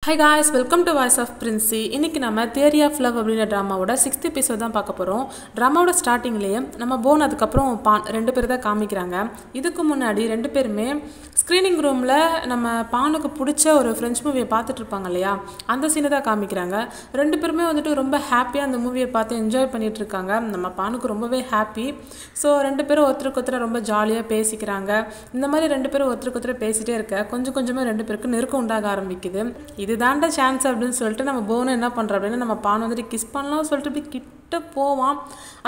Hi guys, welcome to Voice of Princey. இன்னைக்கு நம்ம Theory of Love அப்படிங்கிற டிராமாவோட 6th episode தான் பார்க்க போறோம். டிராமாவோட ஸ்டார்டிங்லயே நம்ம போன் அதுக்கு அப்புறம் ரெண்டு பேர் தான் காமிக்கறாங்க. இதுக்கு முன்னாடி ரெண்டு பேருமே ஸ்கிரீனிங் ரூம்ல நம்ம பானுக்கு பிடிச்ச ஒரு French மூவியை பார்த்துட்டு இருப்பாங்க இல்லையா? அந்த சீனை தான் காமிக்கறாங்க. ரெண்டு பேருமே வந்துட்டு ரொம்ப ஹாப்பியா அந்த மூவியை பார்த்து என்ஜாய் பண்ணிட்டு இருக்காங்க. நம்ம பானுக்கு ரொம்பவே ஹாப்பி. சோ ரெண்டு பேரும் ஒருத்தருக்கு ஒருத்தர் ரொம்ப ஜாலியா பேசிக்கறாங்க. இந்த மாதிரி ரெண்டு பேரும் ஒருத்தருக்கு ஒருத்தர் பேசிட்டே இருக்க கொஞ்சம் கொஞ்சமா ரெண்டு பேருக்கு நெருக்கம் உண்டாக ஆரம்பிக்குது. இதுதான்டா சான்ஸ் அப்படின்னு சொல்லிட்டு நம்ம போன் என்ன பண்றோம் அப்படின்னா நம்ம பான் வந்துட்டு கிஸ் பண்ணலாம் சொல்லிட்டு இப்படி கிட்ட போவான்.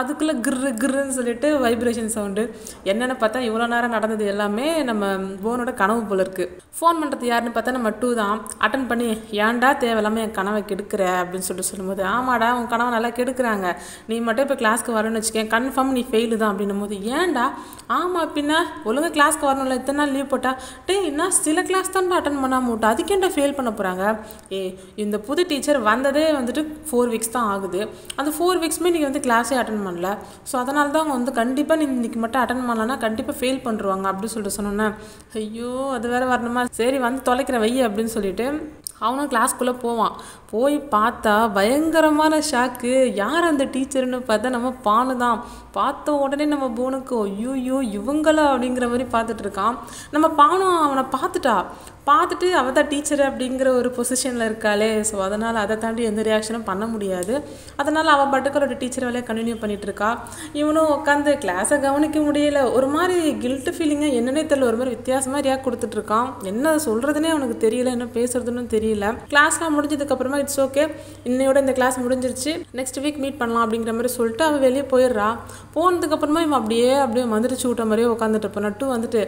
அதுக்குள்ள கிர்ரு கிர்ருன்னு சொல்லிட்டு வைப்ரேஷன் சவுண்டு. என்னன்னு பார்த்தா இவ்வளோ நேரம் நடந்தது எல்லாமே நம்ம போனோட கனவு போல இருக்கு. ஃபோன் பண்ணுறது யாருன்னு பார்த்தா நம்ம 2 தான். அட்டன் பண்ணி ஏன்டா தேவையில்லாமல் என் கனவை கெடுக்கிற அப்படின்னு சொல்லிட்டு சொல்லும்போது ஆமாடா உன் கனவை நல்லா கெடுக்கிறாங்க, நீ மட்டும் இப்போ கிளாஸ்க்கு வரணும்னு வச்சுக்கேன், கன்ஃபார்ம் நீ ஃபெயிலு தான் அப்படின்னும் போது ஏன்டா ஆமாம் பின்ன ஒழுங்காக கிளாஸ்க்கு வரணும்ல, இத்தனை நாள் லீவ் போட்டா நான் சில கிளாஸ் தான் அட்டன் பண்ணாமல் விட்டா அதுக்கேண்டா ஃபெயில் பண்ண போகிறாங்க. இந்த புது டீச்சர் வந்ததே வந்துட்டு 4 வீக்ஸ் தான் ஆகுது. அந்த 4 வீக்ஸ்மே நீங்கள் வந்து கிளாஸே அட்டன் பண்ணல. ஸோ அதனால தான் அவங்க வந்து கண்டிப்பாக நீ இன்னைக்கு மட்டும் அட்டன் பண்ணலன்னா கண்டிப்பாக ஃபெயில் பண்ணுருவாங்க அப்படின்னு சொல்லிட்டு சொன்னோன்னே ஐயோ அது வேற வரணுமா, சரி வந்து தொலைக்கிற வை அப்படின்னு சொல்லிட்டு அவனும் கிளாஸ்க்குள்ளே போவான். போய் பார்த்தா பயங்கரமான ஷாக்கு. யார் அந்த டீச்சர்னு பார்த்தா நம்ம பானு தான். பார்த்த உடனே நம்ம போனுக்கு ஐயோ இவங்களா அப்படிங்கிற மாதிரி பார்த்துட்டு இருக்கான். நம்ம பானும் அவனை பார்த்துட்டு அவள் தான் டீச்சர் அப்படிங்கிற ஒரு பொசிஷனில் இருக்காளே. ஸோ அதனால் அதை தாண்டி எந்த ரியாக்ஷனும் பண்ண முடியாது. அதனால் அவள் பட்டுக்களோட டீச்சர் வேலையை கண்டினியூ பண்ணிட்டு இருக்கா. இவனும் உட்காந்து கிளாஸை கவனிக்க முடியல. ஒரு மாதிரி கில்ட்டு ஃபீலிங்காக என்னன்னே தெரியல, ஒரு மாதிரி வித்தியாசமாக ரியாக்ட் கொடுத்துட்ருக்கான். என்ன சொல்கிறதுனே அவனுக்கு தெரியல, என்ன பேசுறதுன்னு தெரியல. கிளாஸ்லாம் முடிஞ்சதுக்கப்புறமா இட்ஸ் ஓகே, இன்னையோட இந்த கிளாஸ் முடிஞ்சிருச்சு, நெக்ஸ்ட் வீக் மீட் பண்ணலாம் அப்படிங்கிற மாதிரி சொல்லிட்டு அவள் வெளியே போயிடுறா. போனதுக்கப்புறமா இவன் அப்படியே மந்திரிச்சு விட்ட மாதிரியே உட்காந்துட்டு இருப்பான். நட்டு வந்துட்டு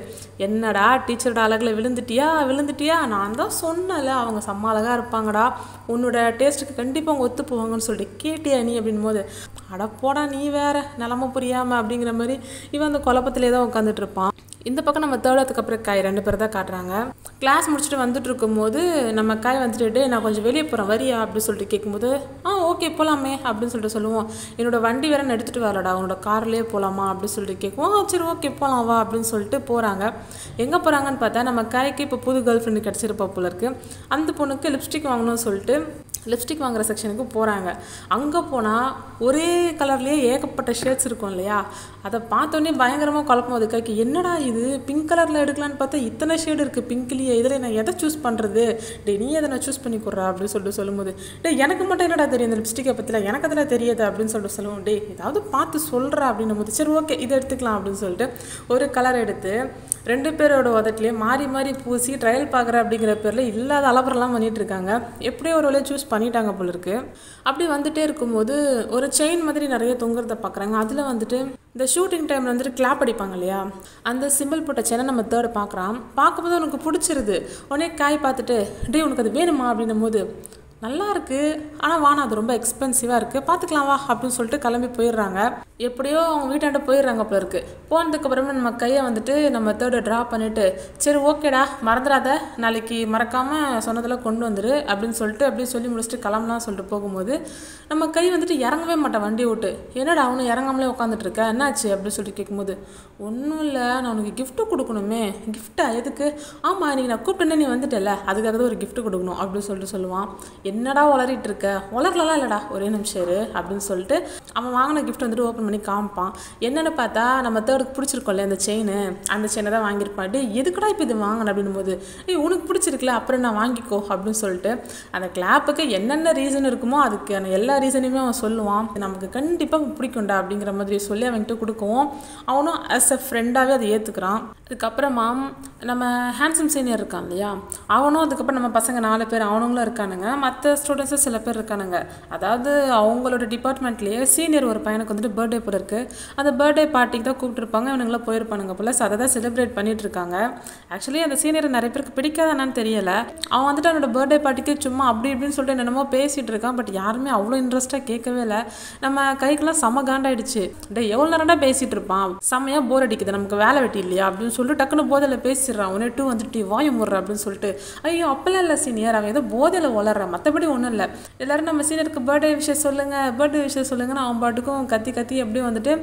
என்னடா டீச்சரோட அழகில் விழுந்துட்டியா, நான் தான் சொன்னல அவங்க செம்ம அழகாக இருப்பாங்கடா, உன்னோட டேஸ்ட்டுக்கு கண்டிப்பாக அவங்க ஒத்து போவாங்கன்னு சொல்லிட்டு கேட்டியா நீ அப்படின் போது அடப்போடா நீ வேற நிலமை புரியாமல் அப்படிங்கிற மாதிரி இவன் அந்த குழப்பத்திலே தான் உட்காந்துட்டு இருப்பான். இந்த பக்கம் நம்ம தேர்டுக்கு அப்புறம் காய் ரெண்டு பேர் தான் காட்டுறாங்க. கிளாஸ் முடிச்சுட்டு வந்துட்டு இருக்கும்போது நம்ம காய் வந்துட்டு நான் கொஞ்சம் வெளியே போகிறேன் வரியா அப்படின்னு சொல்லிட்டு கேட்கும்போது ஓகே போகலாமே அப்படின்னு சொல்லிட்டு சொல்லுவோம். என்னோட வண்டி வேற நான் எடுத்துகிட்டு வரலடா, உன்னோட கார்லேயே போகலாமா அப்படின்னு சொல்லிட்டு கேட்குவோம். சரி ஓகே போகலாம் வா அப்படின்னு சொல்லிட்டு போகிறாங்க. எங்கே போகிறாங்கன்னு பார்த்தா நம்ம காய்க்கு இப்போ புது கேர்ள் ஃப்ரெண்டு கிடச்சிருப்பா போல இருக்கு. அந்த பொண்ணுக்கு லிப்ஸ்டிக் வாங்கணும்னு சொல்லிட்டு லிப்ஸ்டிக் வாங்குற செக்ஷனுக்கு போகிறாங்க. அங்கே போனால் ஒரே கலர்லேயே ஏகப்பட்ட ஷேட்ஸ் இருக்கும் இல்லையா, அதை பார்த்தோன்னே பயங்கரமாக குழப்பம். அது கைக்கு என்னடா இது பிங்க் கலரில் எடுக்கலான்னு பார்த்தா இத்தனை ஷேடு இருக்குது பிங்க்லேயே, இதில் நான் எதை சூஸ் பண்ணுறது, நீ எதை நான் சூஸ் பண்ணி கொடுறா அப்படின்னு சொல்லிட்டு சொல்லும்போது எனக்கு மட்டும் என்னடா தெரியும் இந்த லிப்ஸ்டிக்கை பற்றிலாம், எனக்கு அதில் தெரியாது அப்படின்னு சொல்லிட்டு சொல்லுவோம். ஏதாவது பார்த்து சொல்கிறா அப்படின்னும் போது சரி ஓகே இதை எடுத்துக்கலாம் அப்படின்னு சொல்லிட்டு ஒரு கலர் எடுத்து ரெண்டு பேரோட உதட்டிலேயே மாறி மாறி பூசி ட்ரையல் பார்க்குற அப்படிங்கிற பேரில் இல்லாத அலப்பரெல்லாம் பண்ணிட்டு இருக்காங்க. எப்படியோ ஒரு வேலையை சூஸ் பண்ணிட்டாங்க போல இருக்கு. அப்படி வந்துட்டே இருக்கும்போது ஒரு செயின் மாதிரி நிறைய தொங்குறத பார்க்குறாங்க. அதில் வந்துட்டு இந்த ஷூட்டிங் டைமில் வந்துட்டு கிளாப் அடிப்பாங்க இல்லையா, அந்த சிம்பிள் போட்ட செயினை நம்ம தேர்டு பார்க்குறான். பார்க்கும்போது உனக்கு பிடிச்சிருது. உடனே காய் பார்த்துட்டு உனக்கு அது வேணுமா அப்படின்னும் போது நல்லா இருக்குது ஆனால் வானா அது ரொம்ப எக்ஸ்பென்சிவாக இருக்குது, பார்த்துக்கலாம் வா அப்படின்னு சொல்லிட்டு கிளம்பி போயிடுறாங்க. எப்படியோ அவங்க வீட்டாண்ட போயிடுறாங்க போல இருக்குது. போனதுக்கப்புறமா நம்ம கையை வந்துட்டு நம்ம தேர்டை ட்ரா பண்ணிவிட்டு சரி ஓகேடா மறந்துடாத, நாளைக்கு மறக்காமல் சொன்னதெல்லாம் கொண்டு வந்துரு அப்படின்னு சொல்லிட்டு அப்படியே சொல்லி முடிச்சுட்டு கிளம்பலாம் சொல்லிட்டு போகும்போது நம்ம கை வந்துட்டு இறங்கவே மாட்டான் வண்டி விட்டு. என்னடா அவனு இறங்காமலே உட்காந்துட்டு இருக்க, என்னாச்சு அப்படின்னு சொல்லிட்டு கேட்கும்போது ஒன்றும் இல்லை நான் உனக்கு கிஃப்ட்டு கொடுக்கணுமே. கிஃப்டா எதுக்கு, ஆமாம் இன்றைக்கி நான் கூப்பிட்டேன்னே நீ வந்துட்டல அதுக்காக தான் ஒரு கிஃப்ட்டு கொடுக்கணும் அப்படின்னு சொல்லிட்டு சொல்லுவான். என்னடா உளறிட்டு இருக்க, உளரலாம் இல்லைடா ஒரே நிமிஷம் இரு அப்படின்னு சொல்லிட்டு அவன் வாங்கின கிஃப்ட் வந்துட்டு ஓப்பன் பண்ணி காமிப்பான். என்னென்னு பார்த்தா நம்ம தேர்டுக்கு பிடிச்சிருக்கோம்ல அந்த செயின், அந்த செயினை தான் வாங்கியிருப்பான். எதுக்குடா இப்போ இது வாங்கின அப்படின்னும் போது உனக்கு பிடிச்சிருக்குல அப்புறம் நான் வாங்கிக்கோ அப்படின்னு சொல்லிட்டு அந்த கிளாப்புக்கு என்னென்ன ரீசன் இருக்குமோ அதுக்கான எல்லா ரீசனையுமே அவன் சொல்லுவான். நமக்கு கண்டிப்பாக பிடிக்கும்டா அப்படிங்கிற மாதிரி சொல்லி அவன்கிட்ட கொடுக்கவும் அவனும் ஆஸ் அ ஃப்ரெண்டாகவே அதை ஏற்றுக்கிறான். அதுக்கப்புறமா நம்ம ஹேண்ட்ஸம் சீனியர் இருக்கான் இல்லையா, அவனும் அதுக்கப்புறம் நம்ம பசங்க 4 பேர் அவனுங்களும் இருக்கானுங்க. மற்ற ஸ்டூடெண்ட்ஸும் சில பேர் இருக்கானுங்க. அதாவது அவங்களோட டிபார்ட்மெண்ட்லேயே சீனியர் ஒரு பையனுக்கு வந்துட்டு பர்த்டே போல இருக்குது. அந்த பர்த்டே பார்ட்டிக்கு தான் கூப்பிட்டுருப்பாங்க, இவனுங்களாம் போயிருப்பானுங்க போல. ஸோ அதை தான் செலிப்ரேட் பண்ணிட்டு இருக்காங்க. ஆக்சுவலி அந்த சீனியரை நிறைய பேருக்கு பிடிக்காதானு தெரியல. அவன் வந்துட்டு அவனோட பர்த்டே பார்ட்டிக்கு சும்மா அப்படி இப்படின்னு சொல்லிட்டு என்னென்னமோ பேசிகிட்டு இருக்கான். பட் யாருமே அவ்வளோ இன்ட்ரெஸ்ட்டாக கேட்கவே இல்லை. நம்ம கைக்கெல்லாம் செம காண்டாயிடுச்சு. எவ்வளோ நேரம்டா பேசிகிட்டு இருப்பான், செம்மையாக போர் அடிக்குது, நமக்கு வேலை வெட்டி இல்லையா அப்படின்னு சொல்லிட்டு டக்குன்னு போதையில் பேசிடுறான். உடனே 2 வந்துட்டு வாய முடுற அப்படின்னு சொல்லிட்டு ஐயோ அப்பெல்லாம் இல்லை சீனியர், அவன் ஏதோ போதையில் வளர்றான், மற்றபடி ஒன்றும் இல்லை, எல்லோரும் நம்ம சீனியருக்கு பர்த்டே விஷயம் சொல்லுங்கன்னு அவன் பாட்டுக்கும் கத்தி அப்படியே வந்துட்டு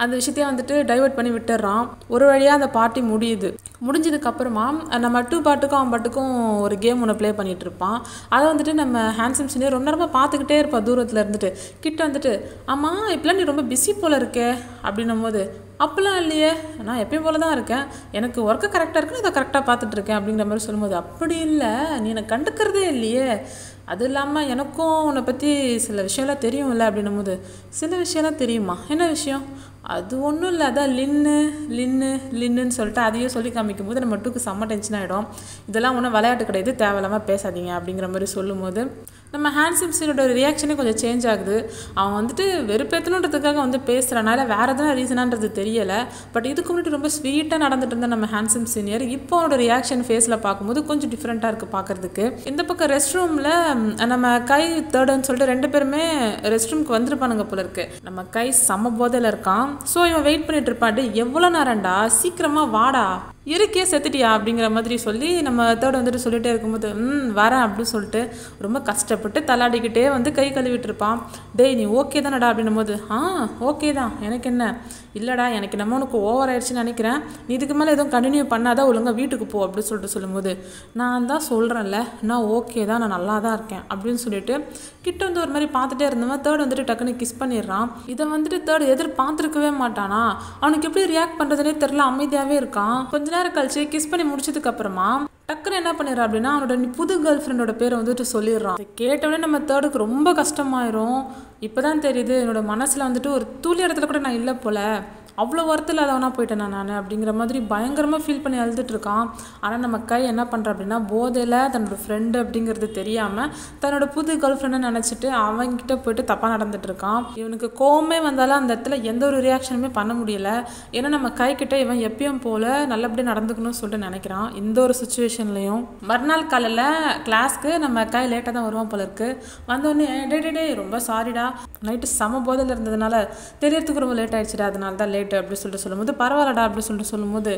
அந்த விஷயத்தையே வந்துட்டு டைவர்ட் பண்ணி விட்டுறான். ஒரு வழியாக அந்த பார்ட்டி முடியுது. முடிஞ்சதுக்கப்புறமா நம்ம டூ பாட்டுக்கும் அவன் பாட்டுக்கும் ஒரு கேம் ஒன்று ப்ளே பண்ணிகிட்டு இருப்பான். அதை வந்துட்டு நம்ம ஹேண்ட்ஸம் சீனியர் ரொம்ப நேரமாக பார்த்துக்கிட்டே இருப்பாள் தூரத்தில் இருந்துட்டு. கிட்ட வந்துட்டு ஆமாம் இப்போலாம் நீ ரொம்ப பிஸி போல் இருக்கே அப்படின்னும் போது அப்போலாம் இல்லையே, நான் எப்பயும் போல தான் இருக்கேன், எனக்கு ஒர்க்கு கரெக்டாக இருக்குன்னு அதை கரெக்டாக பார்த்துட்ருக்கேன் அப்படிங்கிற மாதிரி சொல்லும்போது அப்படி இல்லை, நீ என்னை கண்டுக்கிறதே இல்லையே, அது இல்லாமல் எனக்கும் உன்னை பற்றி சில விஷயம்லாம் தெரியும்ல அப்படின்னும் போது சில விஷயம்லாம் தெரியுமா, என்ன விஷயம், அது ஒன்றும் இல்லை, அதான் லின்னுன்னு சொல்லிட்டு அதையே சொல்லி காமிக்கும் போது நம்ம டூக்கு செம்ம டென்ஷன் ஆகிடும். இதெல்லாம் ஒன்றும் விளையாட்டு கிடையாது, தேவையில்லாமல் பேசாதீங்க அப்படிங்கிற மாதிரி சொல்லும்போது நம்ம ஹேண்ட்ஸம் சீனோட ரியாக்ஷனே கொஞ்சம் சேஞ்ச் ஆகுது. அவன் வந்துட்டு வெறுப்பேற்றணுன்றதுக்காக வந்து பேசுகிறனால வேறு எதனா ரீசனான்றது தெரியலை. பட் இதுக்கு முன்னாடி ரொம்ப ஸ்வீட்டாக நடந்துட்டு இருந்த நம்ம ஹேண்ட்ஸம் சீனியர் இப்போ அவனோட ரியாக்ஷன் ஃபேஸில் பார்க்கும்போது கொஞ்சம் டிஃப்ரெண்ட்டாக இருக்குது பார்க்குறதுக்கு. இந்த பக்கம் ரெஸ்ட் ரூமில் நம்ம கை தேர்டுன்னு சொல்லிட்டு 2 பேருமே ரெஸ்ட் ரூமுக்கு வந்துருப்பானுங்க போல இருக்கு. நம்ம கை செம்ம போதையில் இருக்கான். ஸோ இவன் வெயிட் பண்ணிட்டு இருப்பாட்டு, எவ்வளோ நேரம்டா சீக்கிரமாக வாடா, இருக்கே செத்துட்டியா அப்படிங்கிற மாதிரி சொல்லி நம்ம தேர்ட் வந்துட்டு சொல்லிகிட்டே இருக்கும்போது வரேன் அப்படின்னு சொல்லிட்டு ரொம்ப கஷ்டப்பட்டு தள்ளாடிக்கிட்டே வந்து கை கழுவிட்டு இருப்பான். டேய் நீ ஓகே தானடா அப்படின்னும் போது ஓகே தான், எனக்கு என்ன, இல்லைடா எனக்கு நம்ம உனக்கு ஓவர் ஆயிடுச்சுன்னு நினைக்கிறேன், நீ இதுக்கு மேலே எதுவும் கண்டினியூ பண்ணாதான் ஒழுங்காக வீட்டுக்கு போ அப்படின்னு சொல்லிட்டு சொல்லும்போது நான் தான் சொல்கிறேன்ல நான் ஓகே தான், நான் நல்லா தான் இருக்கேன் அப்படின்னு சொல்லிட்டு கிட்ட வந்து ஒரு மாதிரி பார்த்துட்டே இருந்தவன் தேர்ட் வந்துட்டு டக்குன்னு கிஸ் பண்ணிடுறான். இதை வந்துட்டு தேர்ட் எதிர்பார்த்துருக்கவே மாட்டானா, அவனுக்கு எப்படி ரியாக்ட் பண்ணுறதுனே தெரில, அமைதியாகவே இருக்கான். கொஞ்ச நேரம் கழிச்சு கிஸ் பண்ணி முடிச்சதுக்கு அப்புறமா டக்குன்னு என்ன பண்ணிடுறா அப்படின்னா அவனோட புது கேர்ள் ஃப்ரெண்டோட பேரை வந்துட்டு சொல்லிடுறான். கேட்டவுடனே நம்ம தேர்டுக்கு ரொம்ப கஷ்டமாயிரும். இப்போதான் தெரியுது என்னோட மனசில் வந்துட்டு ஒரு துளி இடத்துல கூட நான் இல்லை போல, அவ்வளோ வருத்தத்தில் அதவனா போயிட்டேன் நான் அப்படிங்கிற மாதிரி பயங்கரமாக ஃபீல் பண்ணி அழுதுட்டு இருக்கான். ஆனால் நம்ம கை என்ன பண்ணுறா அப்படின்னா போதையில் தன்னோட ஃப்ரெண்டு அப்படிங்கிறது தெரியாமல் தன்னோட புது கேர்ள் ஃப்ரெண்டை நினச்சிட்டு அவன்கிட்ட போயிட்டு தப்பாக நடந்துட்டு இருக்கான். இவனுக்கு கோவமே வந்தாலும் அந்த இடத்துல எந்த ஒரு ரியாக்ஷனுமே பண்ண முடியல. ஏன்னா நம்ம கை கிட்ட இவன் எப்பயும் போல் நல்லபடியாக நடந்துக்கணும்னு சொல்லிட்டு நினைக்கிறான் இந்த ஒரு சுச்சுவேஷன்லையும். மறுநாள் காலையில் கிளாஸ்க்கு நம்ம கை லேட்டாக தான் வருவான் போல இருக்கு. வந்தோடனே டே ரொம்ப சாரிடா, நைட்டு செம போதையில் இருந்ததுனால தெரியறதுக்கு ரொம்ப லேட் ஆயிடுச்சுடா, அதனால தான் லேட் அப்படி சொல்லிட்டு சொல்லும்போது பரவாயில்லடா அப்படி சொல்லிட்டு சொல்லும்போது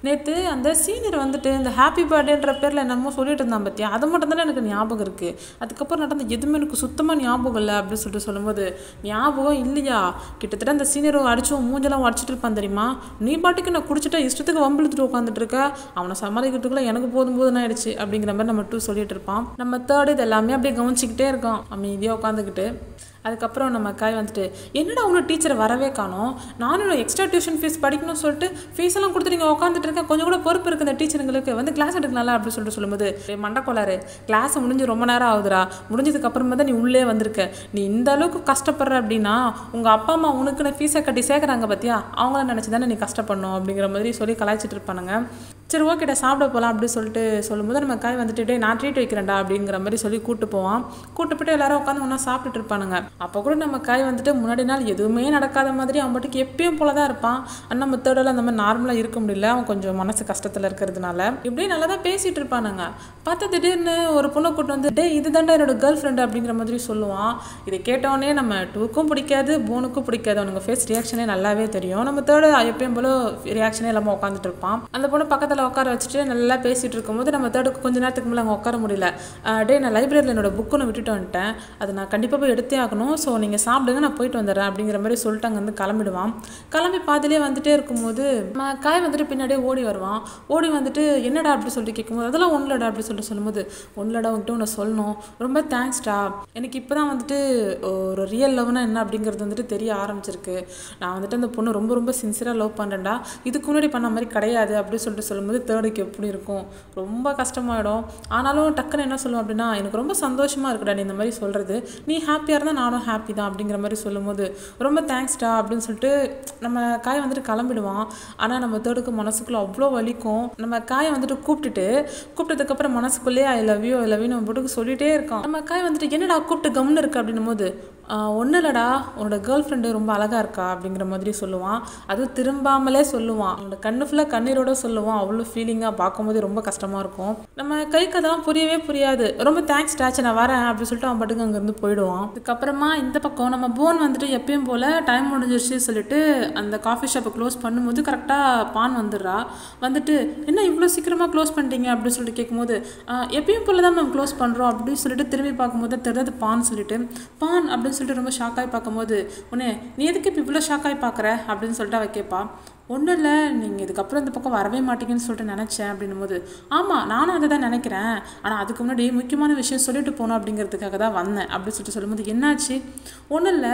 நேற்று அந்த சீனியர் வந்துட்டு இந்த ஹாப்பி பர்த்டேன்ற பேரில் என்னமோ சொல்லிட்டு இருந்தான் பத்தியா, அது மட்டும் தானே எனக்கு ஞாபகம் இருக்குது, அதுக்கப்புறம் நடந்த எதுவுமே எனக்கு சுத்தமாக ஞாபகம் இல்லை அப்படின்னு சொல்லிட்டு சொல்லும்போது ஞாபகம் இல்லையா, கிட்டத்தட்ட அந்த சீனியரை அடிச்சு மூஞ்செல்லாம் அடிச்சுட்டு இருப்பான் தெரியுமா, நீ பாட்டுக்கு நான் குடிச்சிட்டா இஷ்டத்துக்கு வம்பிழுத்துட்டு உட்காந்துட்டு இருக்க, அவனை சமாளிக்கிறதுக்குள்ள எனக்கு போதும் ஆயிடுச்சு அப்படிங்கிற மாதிரி நம்ம டூ சொல்லிட்டு இருப்பான். நம்ம தேர்டு இது எல்லாமே அப்படியே கவனிச்சிக்கிட்டே இருக்கான் அமைதியாக உட்காந்துக்கிட்டு. அதுக்கப்புறம் நம்ம காய் வந்துட்டு என்னடா ஒன்றும் டீச்சரை வரவே காணோம், நானும் எக்ஸ்ட்ரா டியூஷன் ஃபீஸ் படிக்கணும்னு சொல்லிட்டு ஃபீஸ் எல்லாம் கொடுத்து நீங்கள் உட்காந்துட்டு இருக்கேன், கொஞ்சம் கூட பொறுப்பு இருக்குது இந்த டீச்சருங்களுக்கு வந்து கிளாஸ் எடுக்கலாம்ல அப்படின்னு சொல்லிட்டு சொல்லும்போது மண்டக்கோளாறு, கிளாஸ் முடிஞ்சு ரொம்ப நேரம் ஆகுதுரா, முடிஞ்சதுக்கப்புறமா தான் நீ உள்ளே வந்திருக்க, நீ இந்த அளவுக்கு கஷ்டப்படுற அப்படின்னா உங்கள் அப்பா அம்மா உனக்கு நான் ஃபீஸை கட்டி சேர்க்குறாங்க பார்த்தியா, அவங்கள நினச்சி தானே நீ கஷ்டப்படணும் அப்படிங்கிற மாதிரி சொல்லி கலாய்ச்சிட்டு இருப்பானுங்க. சரி ஓகேடா சாப்பிட போகலாம் அப்படின்னு சொல்லிட்டு சொல்லும்போது நம்ம காய் வந்துட்டு நான் ட்ரீட் வைக்கிறேன்டா அப்படிங்கிற மாதிரி சொல்லி கூப்பிட்டு போவான். கூப்பிட்டு போய்ட்டு எல்லாரும் உட்காந்து ஒன்றா சாப்பிட்டுட்டு இருப்பானுங்க. அப்போ கூட நம்ம காய் வந்துட்டு முன்னாடி நாள் எதுவுமே நடக்காத மாதிரி அவன் பாட்டுக்கு எப்பயும் போல தான் இருப்பான். ஆனால் மெத்தடெல்லாம் அந்த மாதிரி நார்மலாக இருக்க முடியல, அவன் கொஞ்சம் மனசு கஷ்டத்தில் இருக்கிறதுனால இப்படியே நல்லா தான் பேசிகிட்டு இருப்பானுங்க. பார்த்து திடீர்னு ஒரு பொண்ணை கூட்டு வந்து டே இது தாண்டா என்னோட கேர்ள் ஃப்ரெண்டு அப்படிங்கிற மாதிரி சொல்லுவான். இதை கேட்டவொடனே நம்ம டூக்கும் பிடிக்காது போனுக்கும் பிடிக்காது, அவனுங்க ஃபேஸ் ரியாக்ஷனே நல்லாவே தெரியும். நம்ம தேர்டு எப்பயும் போல ரியாக்ஷனே இல்லாமல் உட்காந்துட்டு இருப்பான். அந்த பொண்ணு பக்கத்தில் உட்கார வச்சுட்டு நல்லா பேசிகிட்டு இருக்கும்போது நம்ம தேர்டுக்கு கொஞ்சம் நேரத்துக்கு மேலே அங்கே உட்கார முடியல. டே நான் லைப்ரரியில் என்னோட புக்கு நான் விட்டுட்டு வந்துட்டேன், அதை நான் கண்டிப்பாக போய் எடுத்தே ஆகணும், ஸோ நீங்கள் சாப்பிடுங்க நான் போயிட்டு வந்துடுறேன் அப்படிங்கிற மாதிரி சொல்லிட்டு அங்கே வந்து கிளம்பிடுவான். கிளம்பி பாதிலே வந்துட்டே இருக்கும்போது காய் வந்துட்டு பின்னாடியே ஓடி வருவான். ஓடி வந்துட்டு என்னடா அப்படி சொல்லிட்டு கேட்கும்போது அதெல்லாம் ஒன்றுலடா அப்படி சொல்லிட்டு சொல்லும்போது ஒன்றுலடா உங்கள்கிட்ட ஒன்று சொல்லணும், ரொம்ப தேங்க்ஸ்டா, எனக்கு இப்போ தான் வந்துட்டு ஒரு ரியல் லவ்னா என்ன அப்படிங்கிறது வந்துட்டு தெரிய ஆரம்பிச்சிருக்கு, நான் வந்துட்டு அந்த பொண்ணு ரொம்ப ரொம்ப சின்சியராக லவ் பண்ணுறேன்டா, இதுக்கு முன்னாடி பண்ண மாதிரி கிடையாது அப்படின்னு சொல்லிட்டு சொல்லும்போது தேர்டுக்கு எப்படி இருக்கும், ரொம்ப கஷ்டமாயிடும். ஆனாலும் டக்குன்னு என்ன சொல்லுவோம் அப்படின்னா எனக்கு ரொம்ப சந்தோஷமாக இருக்குடா நீ இந்த மாதிரி சொல்கிறது, நீ ஹாப்பியாக இருந்தால் நானும் ஹாப்பி தான் அப்படிங்கிற மாதிரி சொல்லும்போது ரொம்ப தேங்க்ஸ்டா அப்படின்னு சொல்லிட்டு நம்ம காய் வந்துட்டு கிளம்பிடுவான். ஆனால் நம்ம தேர்டுக்கு மனசுக்குள்ளே அவ்வளோ வலிக்கும். நம்ம காயை வந்துட்டு கூப்பிட்டதுக்கப்புறம் மனசுக்குள்ளேயே ஐ லவ் யூ நம்ம போட்டுக்கு சொல்லிகிட்டே இருக்கான். நம்ம காய் வந்துட்டு என்னடா கூப்பிட்டு கம்னு இருக்கு அப்படின்னும் போது ஒன்றும் இல்லடா உன்னோட கேர்ள் ஃப்ரெண்டு ரொம்ப அழகாக இருக்கா அப்படிங்கிற மாதிரி சொல்லுவான். அதுவும் திரும்பாமலே சொல்லுவான், அவனோட கண்ணு ஃபுல்லாக கண்ணீரோட சொல்லுவான். அவ்வளோ ஃபீலிங்காக பார்க்கும்போது ரொம்ப கஷ்டமாக இருக்கும். நம்ம கைக்கு அதெல்லாம் புரியவே புரியாது. ரொம்ப தேங்க்ஸ் டாச்சு நான் வரேன் அப்படின்னு சொல்லிட்டு அவன் பாட்டுக்கு அங்கேருந்து போயிடுவான். அதுக்கப்புறமா இந்த பக்கம் நம்ம போன் வந்துட்டு எப்பயும் போல் டைம் முடிஞ்சிருச்சு சொல்லிட்டு அந்த காஃபி ஷாப்பை க்ளோஸ் பண்ணும்போது கரெக்டாக பான் வந்துடுறா. வந்துட்டு என்ன இவ்வளோ சீக்கிரமாக க்ளோஸ் பண்ணிட்டீங்க அப்படின்னு சொல்லிட்டு கேட்கும்போது எப்பயும் போல் தான் மேம் க்ளோஸ் பண்ணுறோம் அப்படின்னு சொல்லிட்டு திரும்பி பார்க்கும்போது தெரியாது பான் சொல்லிட்டு பான் அப்படின்னு சொல்லிட்டு ரொம்ப ஷாக்காகி பார்க்கும்போது உடனே நீ எதுக்கு இப்போ இவ்வளோ ஷாக்காகி பார்க்குற அப்படின்னு சொல்லிட்டு அவ கேட்பா. ஒன்றும் இல்லை, நீங்கள் இதுக்கப்புறம் இந்த பக்கம் வரவே மாட்டீங்கன்னு சொல்லிட்டு நினச்சேன் அப்படின்னும் போது, ஆமாம் நானும் அதை தான் நினைக்கிறேன், ஆனால் அதுக்கு முன்னாடி முக்கியமான விஷயம் சொல்லிட்டு போகணும் அப்படிங்கிறதுக்காக தான் வந்தேன் அப்படின்னு சொல்லிட்டு சொல்லும்போது, என்னாச்சு? ஒன்றும் இல்லை,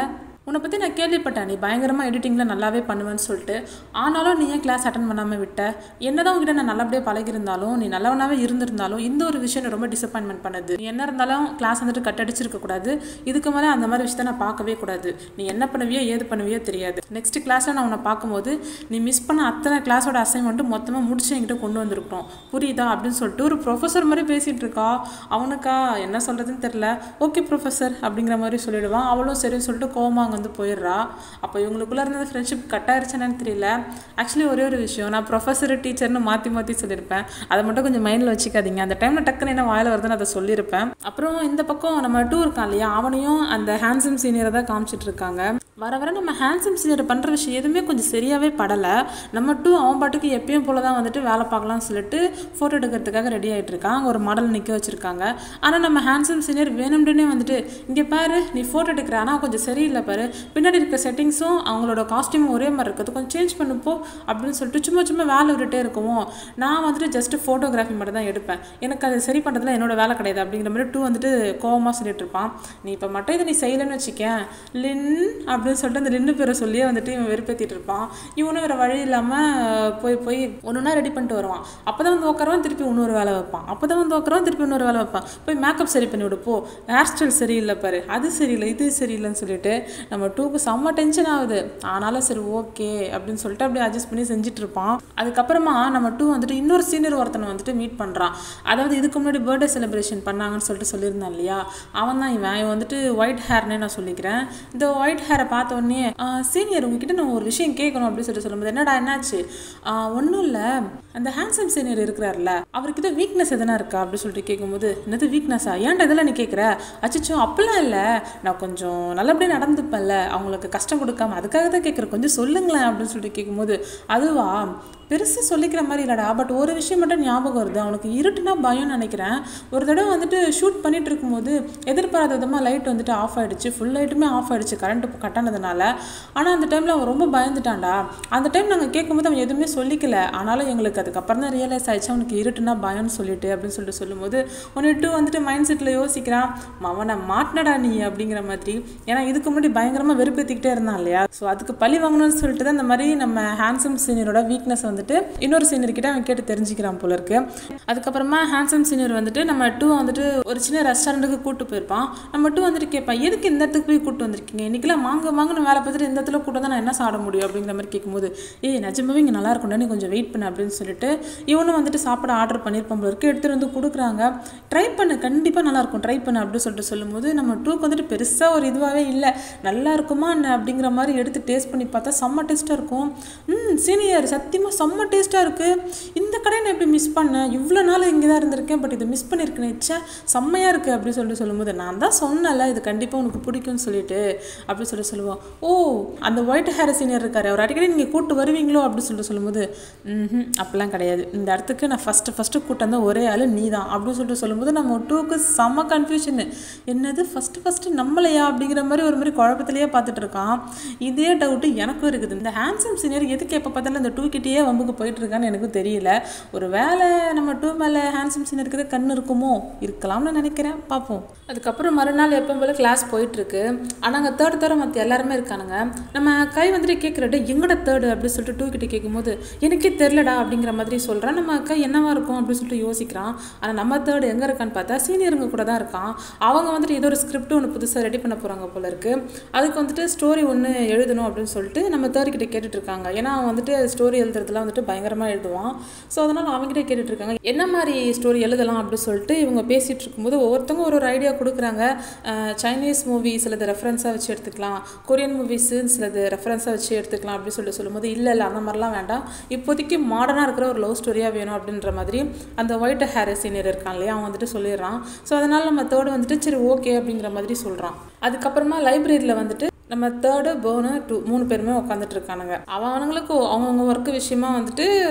உன்னை பற்றி நான் கேள்விப்பட்டேன், நீ பயங்கரமாக எடிட்டிங்கில் நல்லாவே பண்ணுவேன்னு சொல்லிட்டு. ஆனாலும் நீ ஏன் கிளாஸ் அட்டன் பண்ணாமல் விட்ட? என்னதான் உங்ககிட்ட நான் நல்லபடியாக பழகிருந்தாலும், நீ நல்லவனாகவே இருந்திருந்தாலும், இந்த ஒரு விஷயம் ரொம்ப டிசப்பாயின்மெண்ட் பண்ணுது. நீ என்ன இருந்தாலும் கிளாஸ் வந்துட்டு கட் அடிச்சிருக்கக்கூடாது. இதுக்கு மேலே அந்த மாதிரி விஷயத்த நான் பார்க்கவே கூடாது. நீ என்ன பண்ணுவியோ ஏது பண்ணுவியோ தெரியாது. நெக்ஸ்ட் கிளாஸில் நான் உன்னை பார்க்கும்போது நீ மிஸ் பண்ண அத்தனை கிளாஸோட அசைன்மெண்ட்டு மொத்தமாக முடிச்சு என்கிட்ட கொண்டு வந்திருக்கணும், புரியுதா அப்படின்னு சொல்லிட்டு ஒரு ப்ரொஃபஸர் மாதிரி பேசிகிட்டு இருக்கா. அவனுக்கா என்ன சொல்கிறதுன்னு தெரில. ஓகே ப்ரொஃபஸர் அப்படிங்கிற மாதிரி சொல்லிடுவான். அவளும் சரின்னு சொல்லிட்டு கோவமாக வந்து போயிடுறா. அப்போ இவங்களுக்குள்ளே இருந்தது ஃப்ரெண்ட்ஷிப் கட் ஆயிடுச்சுன்னு தெரியல. ஆக்சுவலி ஒரே ஒரு விஷயம், நான் ப்ரொஃபஸர் டீச்சர்னு மாற்றி சொல்லியிருப்பேன். அதை மட்டும் கொஞ்சம் மைண்டில் வச்சுக்காதீங்க. அந்த டைமில் டக்குன்னு என்ன வாயில் வருதுன்னு அதை சொல்லியிருப்பேன். அப்புறம் இந்த பக்கம் நம்ம டூ இருக்கான் இல்லையா, அவனையும் அந்த ஹேண்ட்ஸம் சீனியரை தான் காமிச்சிட்டு இருக்காங்க. வர நம்ம ஹேண்ட்ஸம் சீனியர் பண்ணுற விஷயம் எதுவுமே கொஞ்சம் சரியாகவே படலை. நம்ம டூ அவன் பாட்டுக்கு எப்பயும் போல தான் வந்துட்டு வேலை பார்க்கலாம்னு சொல்லிட்டு ஃபோட்டோ எடுக்கிறதுக்காக ரெடி ஆகிட்டு இருக்கான். அங்கே ஒரு மாடல் நிற்க வச்சுருக்காங்க. ஆனால் நம்ம ஹேண்ட்ஸம் சீனியர் வேணும்னே வந்துட்டு, இங்கே பாரு நீ ஃபோட்டோ எடுக்கிற, ஆனால் கொஞ்சம் சரியில்லை பாரு, பின்னாடி இருக்க செட்டிங்ஸும் அவங்களோட காஸ்டியூமும் ஒரே மாதிரி இருக்குது, கொஞ்சம் சேஞ்ச் பண்ணுப்போ அப்படின்னு சொல்லிட்டு சும்மா வேலை விட்டுட்டே இருக்குவோம். நான் வந்துட்டு ஜஸ்ட்டு ஃபோட்டோகிராஃபி மட்டும் தான் எடுப்பேன், எனக்கு அதை சரி பண்ணுறதுல என்னோட வேலை கிடையாது அப்படிங்கிற மாதிரி டூ வந்துட்டு கோவமாக சொல்லிட்டு இருப்பான். நீ இப்போ மட்டும் இதை நீ செய்யலைன்னு வச்சுக்கேன் லின் அப்படின்னு சொல்லிட்டு அந்த லின்னு பேரை சொல்லியே வந்துட்டு இவன் வெறுப்பேற்றிட்டு இருப்பான். இவனும் வேறு வழி இல்லாமல் போய் ஒன்றுனா ரெடி பண்ணிட்டு வருவான். அப்போ தான் வந்து உட்காருவான், திருப்பி இன்னொரு வேலை வைப்பான். அப்போ தான் வந்து உட்காருவான், திருப்பி இன்னொரு வேலை வைப்பான். போய் மேக்கப் சரி பண்ணி விடுப்போ, ஹேர் ஸ்டைல் சரியில்லை பாரு, அது சரியில்லை இது சரியில்லைன்னு சொல்லிட்டு நம்ம டூக்கு செம்ம டென்ஷன் ஆகுது. ஆனாலும் சரி ஓகே அப்படின்னு சொல்லிட்டு அப்படியே அட்ஜஸ்ட் பண்ணி செஞ்சுட்டு இருப்பான். அதுக்கப்புறமா நம்ம டூ வந்துட்டு இன்னொரு சீனியர் ஒருத்தனை வந்துட்டு மீட் பண்ணுறான். அதாவது இதுக்கு முன்னாடி பர்த்டே செலிப்ரேஷன் பண்ணாங்கன்னு சொல்லிட்டு சொல்லியிருந்தான் இல்லையா, அவன் தான் இவன் வந்துட்டு ஒயிட் ஹேர்னே நான் சொல்லிக்கிறேன். இந்த ஒயிட் ஹேரை பார்த்த உடனே, சீனியர் உங்ககிட்ட நான் ஒரு விஷயம் கேட்கணும் அப்படின்னு சொல்லிட்டு சொல்லும்போது, என்னடா என்னாச்சு? ஒன்றும் இல்லை, அந்த ஹேண்ட்ஸம் சீனியர் இருக்கிறார்ல, அவர்கிட்ட வீக்னஸ் எதனா இருக்கா அப்படின்னு சொல்லிட்டு கேட்கும்போது, என்னது வீக்னஸா, ஏன்டா இதெல்லாம் நீ கேட்குற? அச்சோ அப்படிலாம் இல்லை, நான் கொஞ்சம் நல்லபடியாக நடந்துப்பேன்ல, அவங்களுக்கு கஷ்டம் கொடுக்காம, அதுக்காக தான் கேட்குறேன், கொஞ்சம் சொல்லுங்களேன் அப்படின்னு சொல்லிட்டு கேட்கும்போது, அதுவா பெருசாக சொல்லிக்கிற மாதிரி இல்லைடா, பட் ஒரு விஷயம் மட்டும் ஞாபகம் வருது, அவனுக்கு இருட்டுனா பயம்னு நினைக்கிறேன். ஒரு தடவை வந்துட்டு ஷூட் பண்ணிட்டு இருக்கும்போது எதிர்பாராத விதமாக லைட் வந்துட்டு ஆஃப் ஆகிடுச்சு, ஃபுல் லைட்டுமே ஆஃப் ஆகிடுச்சு கரண்ட் கட்டானதுனால. ஆனால் அந்த டைமில் அவன் ரொம்ப பயந்துட்டான்டா. அந்த டைம் நாங்கள் கேட்கும்போது அவன் எதுவுமே சொல்லிக்கல, ஆனாலும் எங்களுக்கு அதுக்கப்புறம் தான் ரியலைஸ் ஆயிடுச்சு அவனுக்கு இருட்டுனா பயம்னு சொல்லிட்டு அப்படின்னு சொல்லிட்டு சொல்லும்போது, ஒன்று வந்துட்டு மைண்ட் செட்டில் யோசிக்கிறான், அவனை மாட்டினடா நீ அப்படிங்கிற மாதிரி. ஏன்னா இதுக்கு முன்னாடி பயங்கரமாக வெறுப்பேற்றிக்கிட்டே இருந்தான் இல்லையா, ஸோ அதுக்கு பழி வாங்கணும்னு சொல்லிட்டு தான் இந்த மாதிரி நம்ம ஹேண்ட்ஸம் சீனியரோட வீக்னஸ் வந்துட்டு இன்னொரு சீனியர் கிட்ட அவன் கேட்டு தெரிஞ்சுக்கிறான் போல இருக்கு. அதுக்கப்புறமா ஹேண்ட்ஸம் சீனியர் வந்துட்டு நம்ம டூ வந்துட்டு ஒரு சின்ன ரெஸ்டாரண்ட்டுக்கு கூட்டு போயிருப்பான். நம்ம டூ வந்துட்டு கேட்பான், எதுக்கு இந்த இடத்துக்கு போய் கூட்டு வந்திருக்கீங்க, இன்னைக்கெல்லாம் வாங்கன்னு வேலை பார்த்துட்டு இந்த இடத்துல கூட்டம் தான் நான் என்ன சாப்பிட முடியும் அப்படிங்கிற மாதிரி கேட்கும்போது, நிஜமாவே இங்கே நல்லா இருக்கும்டா, நீ கொஞ்சம் வெயிட் பண்ணு அப்படின்னு சொல்லிட்டு இவனும் வந்துட்டு சாப்பிட ஆர்டர் பண்ணியிருப்பான் போல இருக்கு. எடுத்துகிட்டு வந்து கொடுக்குறாங்க. ட்ரை பண்ணு, கண்டிப்பாக நல்லாயிருக்கும், ட்ரை பண்ணு அப்படின்னு சொல்லிட்டு சொல்லும்போது, நம்ம டூக்கு வந்துட்டு பெருசாக ஒரு இதுவாகவே இல்லை, நல்லா இருக்குமா என்ன அப்படிங்கிற மாதிரி எடுத்து டேஸ்ட் பண்ணி பார்த்தா செம்ம டேஸ்ட்டாக இருக்கும். சீனியர் சத்தியமாக செம்ம டேஸ்ட்டாக இருக்குது, இந்த கடையை நான் எப்படி மிஸ் பண்ணேன், இவ்வளோ நாள் இங்கே தான் இருந்திருக்கேன், பட் இதை மிஸ் பண்ணியிருக்கேன், இச்சா செம்மையாக இருக்குது அப்படின்னு சொல்லிட்டு சொல்லும்போது, நான் தான் சொன்னல இது கண்டிப்பாக உனக்கு பிடிக்கும்னு சொல்லிட்டு அப்படின்னு சொல்லிட்டு சொல்லுவோம். ஓ அந்த ஒயிட் ஹேர் சீனியர் இருக்காரு, அவர் அடிக்கடி நீங்கள் கூட்டு வருவீங்களோ அப்படின்னு சொல்லிட்டு சொல்லும்போது, அப்படிலாம் கிடையாது, இந்த இடத்துக்கு நான் ஃபஸ்ட்டு கூட்டம் தான் ஒரே ஆள் நீ தான் அப்படின்னு சொல்லிட்டு சொல்லும்போது, நம்ம டூக்கு செம்ம கன்ஃபியூஷனு, என்னது ஃபஸ்ட்டு நம்மளையா அப்படிங்கிற மாதிரி ஒரு மாதிரி குழப்பத்திலேயே பார்த்துட்டு இருக்கான். இதே டவுட்டு எனக்கும் இருக்குது, இந்த ஹேண்ட்ஸம் சீனியர் எதுக்கு எப்போ பார்த்தாலும் இந்த டூ கிட்டேயே வம்புக்கு போயிட்டு இருக்கான்னு எனக்கும் தெரியல. ஒரு வேலை நம்ம டூ மேலே ஹேண்ட்ஸம் சீனியருக்கு கண் இருக்குமோ, இருக்கலாம்னு நினைக்கிறேன், பார்ப்போம். அதுக்கப்புறம் மறுநாள் எப்போ போல கிளாஸ் போயிட்டுருக்கு. ஆனால் அங்கே தேர்ட் மற்ற எல்லாருமே இருக்கானுங்க. நம்ம கை வந்துட்டு கேட்குறட்டு எங்கட தேர்டு அப்படின்னு சொல்லிட்டு டூ கிட்டே கேட்கும்போது, எனக்கே தெரிலடா அப்படிங்கிற மாதிரி சொல்கிறான். நம்ம கை என்னவா இருக்கும் அப்படின்னு சொல்லிட்டு யோசிக்கிறான். ஆனால் நம்ம தேர்டு எங்கே இருக்கான்னு பார்த்தா சீனியருங்க கூட தான் இருக்கான். அவங்க வந்துட்டு ஏதோ ஒரு ஸ்கிரிப்ட் ஒன்று புதுசாக ரெடி பண்ண போகிறாங்க போல இருக்குது. அதுக்கு வந்துட்டு ஸ்டோரி ஒன்று எழுதணும் அப்படின்னு சொல்லிட்டு நம்ம தேர்ட் கிட்டே கேட்டுட்டு இருக்காங்க. ஏன்னா அவன் வந்துட்டு ஸ்டோரி எழுதுறதுலாம் வந்துட்டு பயங்கரமாக எழுதுவான். ஸோ அதனால் அவங்ககிட்ட கேட்டுட்டு இருக்காங்க என்ன மாதிரி ஸ்டோரி எழுதலாம் அப்படின்னு சொல்லிட்டு இவங்க பேசிகிட்டு இருக்கும்போது ஒவ்வொருத்தவங்க ஒரு ஐடியா கொடுக்குறாங்க. சைனீஸ் மூவி சிலது ரெஃபரன்ஸாக வச்சு எடுத்துக்கலாம், கொரியன் மூவிஸு சிலது ரெஃபரன்ஸாக வச்சு எடுத்துக்கலாம் அப்படின்னு சொல்லிட்டு சொல்லும்போது, இல்லை அந்த மாதிரிலாம் வேண்டாம், இப்போதைக்கு மாடர்னாக இருக்கிற ஒரு லவ் ஸ்டோரியாக வேணும் அப்படின்ற மாதிரி அந்த ஒயிட் ஹேர் சீனியர் இருக்கான் இல்லையா, அவன் வந்துட்டு சொல்லிடுறான். ஸோ அதனால் நம்ம தேர்டு வந்துட்டு சரி ஓகே அப்படிங்கிற மாதிரி சொல்கிறான். அதுக்கப்புறமா லைப்ரரியில் வந்துட்டு நம்ம தேர்டு போனு 2 3 பேருமே உட்காந்துட்டு இருக்கானுங்க. அவனுங்களுக்கு அவங்கவுங்க ஒர்க்கு விஷயமா வந்துட்டு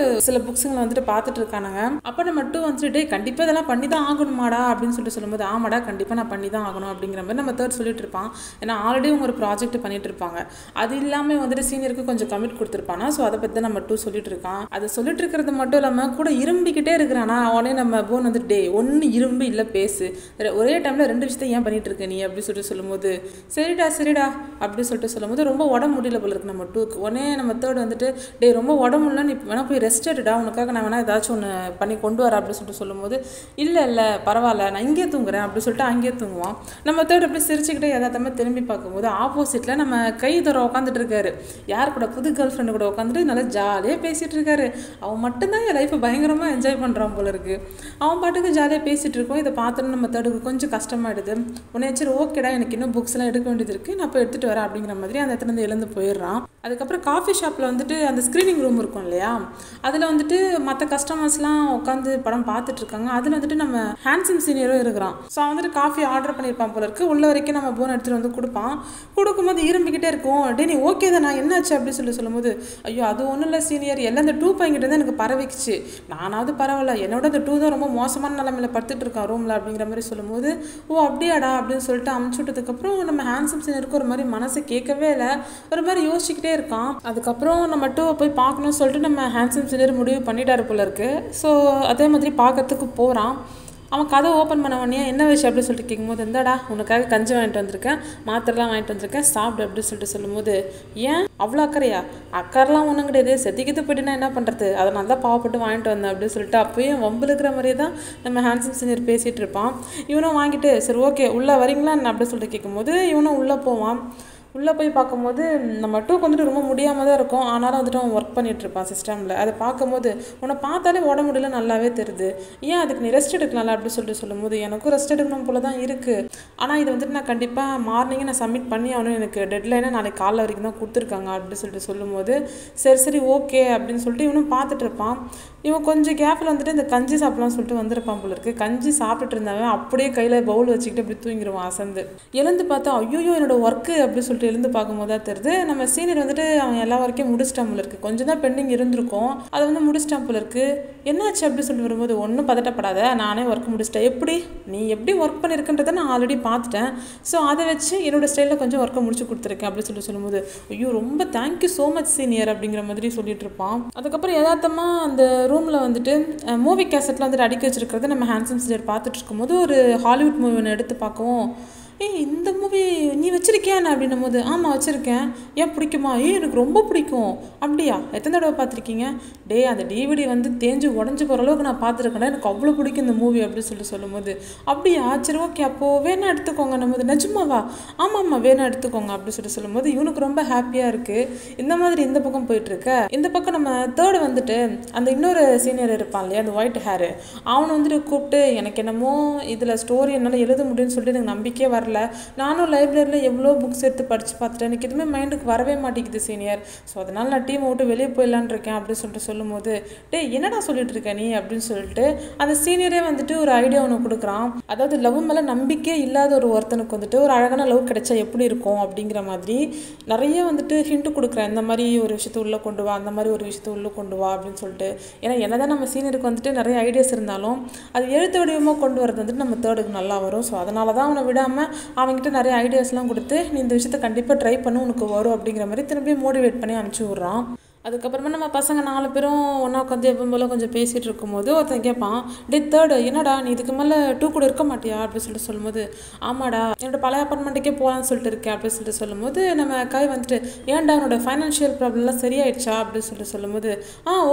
சில புக்ஸுங்களை வந்துட்டு பார்த்துட்டு இருக்கானுங்க. அப்போ நம்ம 2 வந்துட்டு கண்டிப்பாக இதெல்லாம் பண்ணி தான் ஆகணுமாடா அப்படின்னு சொல்லும்போது ஆமாடா கண்டிப்பாக நான் பண்ணி தான் ஆகணும் அப்படிங்கிற மாதிரி நம்ம தேர்ட் சொல்லிட்டு இருப்பான். ஏன்னா ஆல்ரெடி அவங்க ஒரு ப்ராஜெக்ட் பண்ணிட்டு இருப்பாங்க. அது இல்லாமல் வந்துட்டு சீனியருக்கு கொஞ்சம் கமிட் கொடுத்துருப்பானா. ஸோ அதை பற்றி நம்ம 2 சொல்லிட்டு இருக்கான். அதை சொல்லிட்டு இருக்கிறது மட்டும் இல்லாமல் கூட இரும்பிக்கிட்டே இருக்கிறானா. அவனே நம்ம போன் வந்துட்டு ஒன்று இரும்பு இல்லை பேசு, ஒரே டைமில் 2 விஷயத்தை ஏன் பண்ணிட்டு இருக்க நீ அப்படின்னு சொல்லும்போது சரிடா அப்படின்னு சொல்லும்போது ரொம்ப உடம்பு முடியல போல இருக்கு நம்ம 2க்கு. உடனே நம்ம தேர்ட் வந்துட்டு ரொம்ப உடம்பு இல்லை, நீ வேணா போய் ரெஸ்ட் எடுடா, உனக்காக நான் வேணா ஏதாச்சும் ஒன்று பண்ணி கொண்டு வரேன் அப்படின்னு சொல்லும்போது இல்லை பரவாயில்ல நான் இங்கே தூங்குறேன் அப்படின்னு சொல்லிட்டு அங்கேயே தூங்குவான். நம்ம தேர்ட் அப்படி சிரிச்சுக்கிட்டே எதாத்தமாக திரும்பி பார்க்கும்போது ஆப்போசிட்டில் நம்ம கை தர உட்காந்துட்டு இருக்காரு. யார் கூட? புது கேர்ள் ஃப்ரெண்டு கூட உட்காந்துட்டு நல்லா ஜாலியாக பேசிகிட்டு இருக்காரு. அவன் மட்டும்தான் என் லைஃப்பை பயங்கரமாக என்ஜாய் பண்ணுறான் போல இருக்கு. அவன் பாட்டுக்கு ஜாலியாக பேசிகிட்டு இருக்கோம். இதை பார்த்தோன்னு நம்ம தேர்டுக்கு கொஞ்சம் கஷ்டமாயிடுது. உடனே சரி ஓகேடா எனக்கு இன்னும் புக்ஸ்லாம் எடுக்க வேண்டியது இருக்குது, நான் போய் எடுத்துகிட்டு வரேன் அப்படிங்கிற மாதிரி அந்த இடத்துல இருந்து எழுந்து போயிடுறான். அதுக்கப்புறம் காஃபி ஷாப்பில் வந்துட்டு அந்த ஸ்க்ரீனிங் ரூம் இருக்கும் இல்லையா, அதில் வந்துட்டு மற்ற கஸ்டமர்ஸ்லாம் உட்காந்து படம் பார்த்துட்டு இருக்காங்க. அதில் வந்துட்டு நம்ம ஹேண்ட்ஸம் சீனியரும் இருக்கிறான். ஸோ வந்துட்டு காஃபி ஆர்டர் பண்ணியிருப்பான் போல இருக்கு. உள்ள வரைக்கும் நம்ம போன் எடுத்துகிட்டு வந்து கொடுக்கும்போது இரும்பிக்கிட்டே இருக்கும். நீ ஓகே தான், நான் என்னாச்சு அப்படின்னு சொல்லும்போது ஐயோ அது ஒன்றும் இல்லை சீனியர், எல்லாம் இந்த 2 பையன்கிட்ட தான் எனக்கு பரவிக்குச்சு, நானாவது பரவாயில்ல, என்னோட இந்த 2 தான் ரொம்ப மோசமான நிலைமையில படுத்துட்டு இருக்கான் ரூமில் அப்படிங்கிற மாதிரி சொல்லும்போது ஓ அப்படியாடா அப்படின்னு சொல்லிட்டு அமுச்சு விட்டதுக்கப்புறம் நம்ம ஹேண்ட்ஸம் சீனியருக்கு ஒரு மாதிரி மனசு கேட்கவே இல்லை, ஒரு மாதிரி யோசிச்சுக்கிட்டே இருக்கான். அதுக்கப்புறம் நம்ம 2 போய் பார்க்கணும்னு சொல்லிட்டு நம்ம ஹேண்ட்ஸம் சீனியர் முடிவு பண்ணிட்டாரு போல இருக்கு. ஸோ அதே மாதிரி பார்க்கறதுக்கு போகிறான். அவன் கதை ஓப்பன் பண்ண உடனே என்ன விஷயம் அப்படின்னு சொல்லிட்டு கேட்கும்போது இந்தாடா உனக்காக கஞ்சி வாங்கிட்டு வந்திருக்கேன், மாத்திரலாம் வாங்கிட்டு வந்திருக்கேன், சாப்பிடு அப்படின்னு சொல்லும்போது ஏன் அவ்வளோ அக்கறையா? அக்கறைலாம் ஒன்றும் கிடையாது, செத்திக்கிட்டு போயிட்டுனா என்ன பண்ணுறது, அதை நல்லா பாவப்பட்டு வாங்கிட்டு வந்தேன் அப்படின்னு சொல்லிட்டு அப்பயும் வம்பு இருக்கிற மாதிரியே தான் நம்ம ஹேண்ட்ஸம் சீனியர் பேசிகிட்டு இருப்பான். இவனும் வாங்கிட்டு சரி ஓகே உள்ளே வரீங்களா என்ன அப்படின்னு சொல்லிட்டு கேட்கும்போது இவனும் உள்ளே போவான். உள்ளே போய் பார்க்கும்போது நம்ம 2க்கு வந்துட்டு ரொம்ப முடியாமல் தான் இருக்கும். ஆனாலும் வந்துட்டு அவன் ஒர்க் பண்ணிகிட்ருப்பான் சிஸ்டமில். அதை பார்க்கும்போது உன்னை பார்த்தாலே உடம்பு முடியல நல்லாவே தெரியுது, ஏன் அதுக்கு நீ ரெஸ்ட் எடுக்கலாம்ல அப்படின்னு சொல்லும்போது எனக்கும் ரெஸ்ட் எடுக்கணும் போல தான் இருக்குது, ஆனால் இது வந்துட்டு நான் கண்டிப்பாக மார்னிங்கே நான் சப்மிட் பண்ணி ஆகணும், எனக்கு டெட்லைனை நாளைக்கு காலைல வரைக்கும் தான் கொடுத்துருக்காங்க அப்படின்னு சொல்லும்போது சரி ஓகே அப்படின்னு சொல்லிட்டு இவனும் பார்த்துட்டு இருப்பான். இவன் கொஞ்சம் கேப்பில் வந்துட்டு இந்த கஞ்சி சாப்பிடலாம் சொல்லிட்டு வந்திருப்பான் போல இருக்கு. கஞ்சி சாப்பிட்டுட்டு இருந்தவன் அப்படியே கையில் பவுல் வச்சுக்கிட்டு அப்படி தூங்கிடுவான் அசந்து. எழுந்து பார்த்தா ஐயோ என்னோட ஒர்க்கு அப்படின்னு சொல்லிட்டு எழுந்து பார்க்கும்போது தான் தெரியுது நம்ம சீனியர் வந்துட்டு அவன் எல்லா வரைக்கும் முடிச்சிட்டான் போல இருக்கு. கொஞ்சம் தான் பெண்டிங் இருந்திருக்கும், அதை வந்து முடிச்சிட்டான் போல இருக்கு. என்னாச்சு அப்படின்னு சொல்லிட்டு வரும்போது ஒன்றும் பதட்டப்படாத, நானே ஒர்க் முடிச்சிட்டேன், எப்படி நீ எப்படி ஒர்க் பண்ணியிருக்குன்றதை நான் ஆல்ரெடி பார்த்துட்டேன், ஸோ அதை வச்சு என்னோட ஸ்டைலில் கொஞ்சம் ஒர்க்கை முடிச்சு கொடுத்துருக்கேன் அப்படின்னு சொல்லும்போது ஐயோ ரொம்ப தேங்க்யூ ஸோ மச் சீனியர் அப்படிங்கிற மாதிரி சொல்லிட்டு இருப்பான். அதுக்கப்புறம் யதார்த்தமாக அந்த ரூமில் வந்துட்டு மூவி கேசட்டில் வந்துட்டு அடிக்க வச்சிருக்கிறது நம்ம ஹேண்ட்ஸம் சீனியர் பார்த்துட்டு இருக்கும்போது ஒரு ஹாலிவுட் மூவி ஒன்று எடுத்து பார்க்கவும் இந்த மூவி நீ வச்சிருக்கியாண்ணா அப்படின்னும் போது ஆமாம் வச்சுருக்கேன், ஏன் பிடிக்குமா? எனக்கு ரொம்ப பிடிக்கும். அப்படியா, எத்தனை தடவை பார்த்துருக்கீங்க? அந்த டிவிடி வந்து தேஞ்சு உடஞ்சி போகிற அளவுக்கு நான் பார்த்துருக்கேன், எனக்கு அவ்வளோ பிடிக்கும் இந்த மூவி அப்படின்னு சொல்லும்போது அப்படியா சரி ஓகே அப்போது வேணா எடுத்துக்கோங்க நம்ம நிஜமாவா? ஆமாம்மா வேணா எடுத்துக்கோங்க அப்படின்னு சொல்லும்போது இவனுக்கு ரொம்ப ஹாப்பியாக இருக்குது. இந்த மாதிரி இந்த பக்கம் போயிட்டுருக்க, இந்த பக்கம் நம்ம தேர்டு வந்துட்டு அந்த இன்னொரு சீனியர் இருப்பான் இல்லையா அந்த ஒயிட் ஹேரு, அவனை வந்துட்டு கூப்பிட்டு எனக்கு என்னமோ இதில் ஸ்டோரி என்னால் எழுத முடியும்னு சொல்லிட்டு எனக்கு நம்பிக்கையே வரல, நானும் லைப்ரரியில் எவ்வளோ புக்ஸ் எடுத்து படித்து பார்த்துட்டேன், எனக்கு எதுவுமே மைண்டுக்கு வரவே மாட்டேங்குது சீனியர், ஸோ அதனால் நான் டீமை விட்டு வெளியே போயிடலான் இருக்கேன் அப்படின்னு சொல்லும்போது என்னடா சொல்லிட்டு இருக்க நீ அப்படின்னு சொல்லிட்டு அந்த சீனியரே வந்துட்டு ஒரு ஐடியா ஒன்று கொடுக்குறான். அதாவது லவ் மேலே நம்பிக்கையே இல்லாத ஒருத்தனுக்கு வந்துட்டு ஒரு அழகான லவ் கிடைச்சா எப்படி இருக்கும் அப்படிங்கிற மாதிரி நிறைய வந்துட்டு ஹிண்ட் கொடுக்குறேன், இந்த மாதிரி ஒரு விஷயத்தை உள்ளே கொண்டு வா, அந்த மாதிரி ஒரு விஷயத்தை உள்ளே கொண்டு வா அப்படின்னு சொல்லிட்டு. ஏன்னா என்னதான் நம்ம சீனியருக்கு வந்துட்டு நிறைய ஐடியாஸ் இருந்தாலும் அது எழுத்து வடிவமாக கொண்டு வரது வந்துட்டு நம்ம தேர்டுக்கு நல்லா வரும். ஸோ அதனால தான் அவனை விடாமல் அவங்ககிட்ட நிறைய ஐடியாஸ்லாம் கொடுத்து நீ இந்த விஷயத்தை கண்டிப்பாக ட்ரை பண்ணு உனக்கு வரும் அப்படிங்கிற மாதிரி திரும்பி மோட்டிவேட் பண்ணி அனுப்பிச்சி விட்றான். அதுக்கப்புறமா நம்ம பசங்க 4 பேரும் ஒன்றா உட்காந்து எப்போ போல் கொஞ்சம் பேசிகிட்டு இருக்கும்போது ஒருத்தன் கேட்பான் தேர்டு என்னடா நீ இதுக்கு மேலே 2 கூட இருக்க மாட்டியா அப்படின்னு சொல்லும்போது ஆமாடா என்னோட பழைய அப்பார்ட்மெண்ட்டுக்கே போகலான்னு சொல்லிட்டு இருக்கேன் அப்படின்னு சொல்லும்போது நம்ம காய் வந்துட்டு ஏன்டா என்னோட ஃபைனான்ஷியல் ப்ராப்ளம்லாம் சரியாயிடுச்சா அப்படின்னு சொல்லும்போது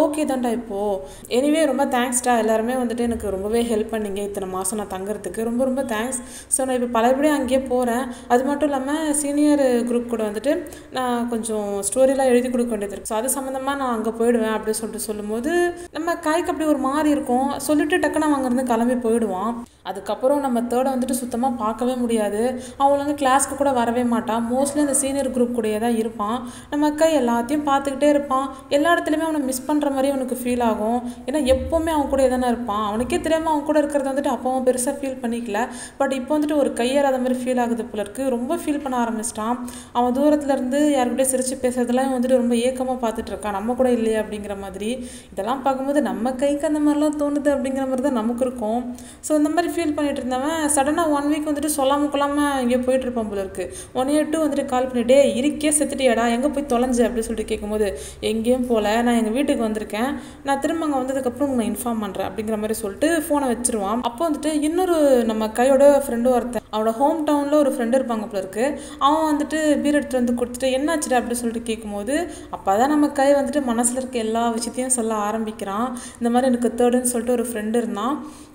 ஓகே தான்டா இப்போது எனிவே ரொம்ப தேங்க்ஸ்டா, எல்லாருமே வந்துட்டு எனக்கு ரொம்பவே ஹெல்ப் பண்ணிங்க இத்தனை மாதம் நான் தங்குறதுக்கு, ரொம்ப ரொம்ப தேங்க்ஸ். ஸோ நான் இப்போ பழையபடியும் அங்கேயே போகிறேன், அது மட்டும் இல்லாமல் சீனியர் குரூப் கூட வந்துட்டு நான் கொஞ்சம் ஸ்டோரிலாம் எழுதி கொடுக்க வேண்டியது இருக்குது, ஸோ அது சம்மந்தமாக நான் அங்கே போயிடுவேன் அப்படின்னு சொல்லிட்டு சொல்லும்போது நம்ம கைக்கு அப்படி ஒரு மாதிரி இருக்கும். சொல்லிட்டு டக்குன்னு அவன் அங்கேருந்து கிளம்பி போயிடுவான். அதுக்கப்புறம் நம்ம தேர்டை வந்துட்டு சுத்தமாக பார்க்கவே முடியாது. அவள் வந்து கிளாஸ்க்கு கூட வரவே மாட்டான். மோஸ்ட்லி அந்த சீனியர் குரூப் கூடயே தான் இருப்பான். நம்ம கை எல்லாத்தையும் பார்த்துக்கிட்டே இருப்பான். எல்லா இடத்துலையுமே அவனை மிஸ் பண்ணுற மாதிரி அவனுக்கு ஃபீல் ஆகும். ஏன்னா எப்போவுமே அவன் கூட தானே இருப்பான். அவனுக்கே தெரியாமல் அவன் கூட இருக்கிறது வந்துட்டு அப்போ அவன் பெருசாக ஃபீல் பண்ணிக்கல. பட் இப்போ வந்துட்டு ஒரு கையேறாத மாதிரி ஃபீல் ஆகுது போல இருக்குது. ரொம்ப ஃபீல் பண்ண ஆரம்பிச்சிட்டான். அவன் தூரத்துலேருந்து யாருக்கிட்டே சிரித்து பேசுறதுலாம் வந்துட்டு ரொம்ப ஏக்கமாக பார்த்துட்டு இருக்கான். நம்ம கூட இல்லையே அப்படிங்கிற மாதிரி. இதெல்லாம் பார்க்கும்போது நம்ம கைக்கு அந்த மாதிரிலாம் தோணுது அப்படிங்கிற மாதிரி தான் நமக்கு இருக்கும். ஸோ இந்த மாதிரி ஃபீல் பண்ணிட்டு இருந்தவன் சடனாக 1 வீக் வந்துட்டு சொல்லாமல் கொள்ளாமல் இங்கே போயிட்டு இருப்பான் போல இருக்கு. 1 year 2 வந்துட்டு கால் பண்ணிட்டே இருக்கே செத்துட்டியாடா, எங்கே போய் தொலைஞ்சு அப்படின்னு சொல்லிட்டு கேட்கும்போது எங்கேயும் போல, நான் எங்கள் வீட்டுக்கு வந்திருக்கேன், நான் திரும்ப அங்கே வந்ததுக்கப்புறம் நான் இன்ஃபார்ம் பண்ணுறேன் அப்படிங்கிற மாதிரி சொல்லிட்டு ஃபோனை வச்சிருவான். அப்போ வந்துட்டு இன்னொரு நம்ம கையோட ஃப்ரெண்டு ஒருத்தன், அவனோட ஹோம் டவுனில் ஒரு ஃப்ரெண்டு இருப்பாங்க போல இருக்கு. அவன் வந்துட்டு பீர் எடுத்துட்டு வந்து கொடுத்துட்டு என்னாச்சுடா அப்படின்னு சொல்லிட்டு கேட்கும்போது அப்போ தான் நம்ம கை வந்துட்டு மனசில் இருக்க எல்லா விஷயத்தையும் சொல்ல ஆரம்பிக்கிறான். இந்த மாதிரி எனக்கு தேர்டுன்னு சொல்லிட்டு ஒரு ஃப்ரெண்டு இருந்தான்.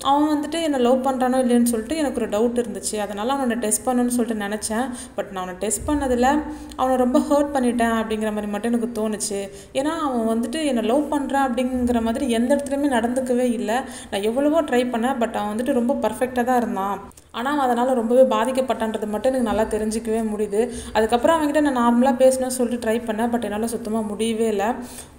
அவன் வந்துட்டு என்னை லவ் பண்ணுறானோ இல்லைன்னு சொல்லிட்டு எனக்கு ஒரு டவுட் இருந்துச்சு. அதனால் அவனை டெஸ்ட் பண்ணணும்னு சொல்லிட்டு நினச்சேன். பட் நான் அவனை டெஸ்ட் பண்ணதில் அவனை ரொம்ப ஹர்ட் பண்ணிட்டேன் அப்படிங்கிற மாதிரி மட்டும் எனக்கு தோணுச்சு. ஏன்னா அவன் வந்துட்டு என்னை லவ் பண்ணுறான் அப்படிங்கிற மாதிரி எந்த இடத்துலையுமே நடந்துக்கவே இல்லை. நான் எவ்வளவோ ட்ரை பண்ணேன். பட் அவன் வந்துட்டு ரொம்ப பர்ஃபெக்டாக தான் இருந்தான். ஆனால் அவன் அதனால் ரொம்பவே பாதிக்கப்பட்டான்றது மட்டும் எனக்கு நல்லா தெரிஞ்சிக்கவே முடியுது. அதுக்கப்புறம் அவன்கிட்ட நான் நார்மலாக பேசணும்னு சொல்லிட்டு ட்ரை பண்ணேன். பட் என்னால் சுத்தமாக முடியவே இல்லை.